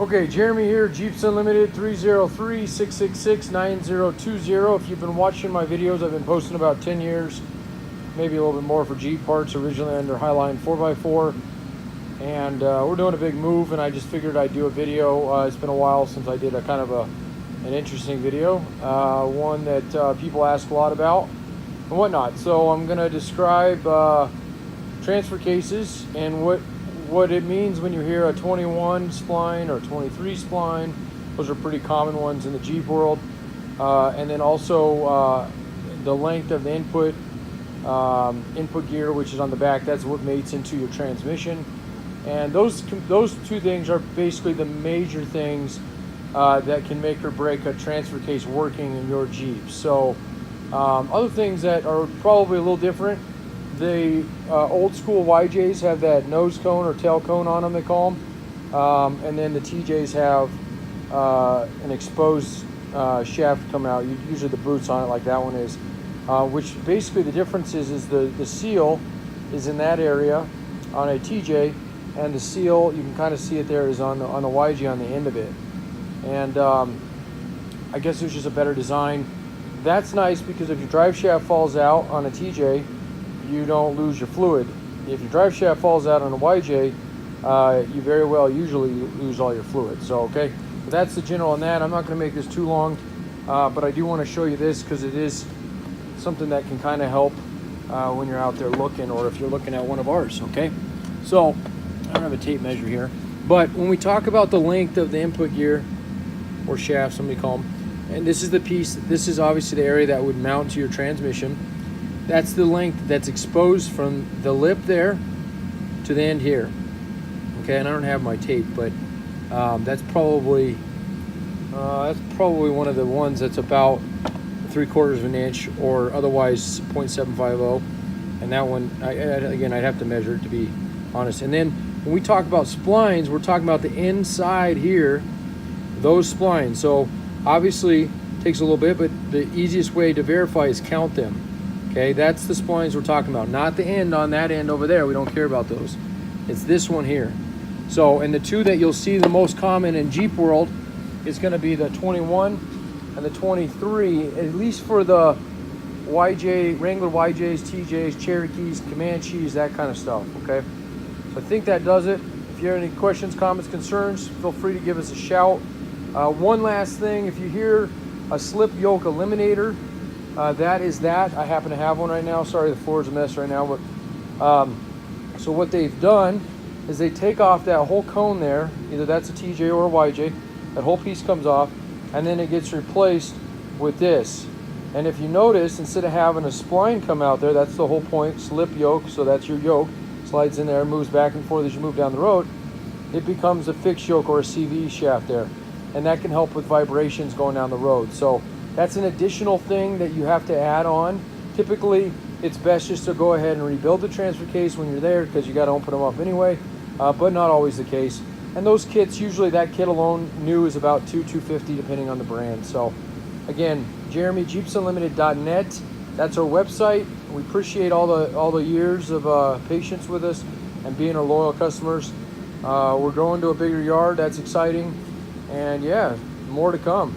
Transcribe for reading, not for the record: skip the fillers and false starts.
Okay, Jeremy here, Jeeps Unlimited, 303-666-9020. If you've been watching my videos, I've been posting about 10 years, maybe a little bit more for Jeep parts, originally under Highline 4x4. And we're doing a big move, and I just figured I'd do a video. It's been a while since I did an interesting video, one that people ask a lot about and whatnot. So I'm going to describe transfer cases and what it means when you hear a 21 spline or 23 spline. Those are pretty common ones in the Jeep world. And then also the length of the input gear, which is on the back. That's what mates into your transmission. And those two things are basically the major things that can make or break a transfer case working in your Jeep. So other things that are probably a little different, the old school YJs have that nose cone or tail cone on them, they call them. And then the TJs have an exposed shaft come out, usually the boots on it like that one is. Which basically the difference is the seal is in that area on a TJ, and the seal, you can kind of see it there, is on the YJ on the end of it. And I guess there's just a better design. That's nice because if your drive shaft falls out on a TJ, you don't lose your fluid. If your drive shaft falls out on a YJ, you very well usually lose all your fluid. So, okay, but that's the general on that. I'm not going to make this too long, but I do want to show you this because it is something that can kind of help when you're out there looking, or if you're looking at one of ours, okay? So, I don't have a tape measure here, but when we talk about the length of the input gear, or shaft, somebody call them, and this is the piece, this is obviously the area that would mount to your transmission. That's the length that's exposed from the lip there to the end here. Okay, and I don't have my tape, but that's probably one of the ones that's about 3/4 of an inch, or otherwise 0.750. And that one, again, I'd have to measure it to be honest. And then when we talk about splines, we're talking about the inside here, those splines. So obviously it takes a little bit, but the easiest way to verify is count them. Okay, that's the splines we're talking about, not the end on that end over there. We don't care about those. It's this one here. So, and the two that you'll see the most common in Jeep world is going to be the 21 and the 23, at least for the YJ, Wrangler YJs, TJs, Cherokees, Comanches, that kind of stuff, okay? So I think that does it. If you have any questions, comments, concerns, feel free to give us a shout. One last thing, if you hear a slip yoke eliminator, that is that. I happen to have one right now. Sorry, the floor is a mess right now. But so what they've done is they take off that whole cone there. Either that's a TJ or a YJ. That whole piece comes off, and then it gets replaced with this. And if you notice, instead of having a spline come out there, that's the whole point, slip yoke, so that's your yoke, slides in there, moves back and forth as you move down the road, it becomes a fixed yoke or a CV shaft there. And that can help with vibrations going down the road. So that's an additional thing that you have to add on. Typically, it's best just to go ahead and rebuild the transfer case when you're there, because you got to open them up anyway, but not always the case. And those kits, usually that kit alone new is about $250 depending on the brand. So again, Jeremy, jeepsunlimited.net. That's our website. We appreciate all the years of patience with us and being our loyal customers. We're growing to a bigger yard. That's exciting. And yeah, more to come.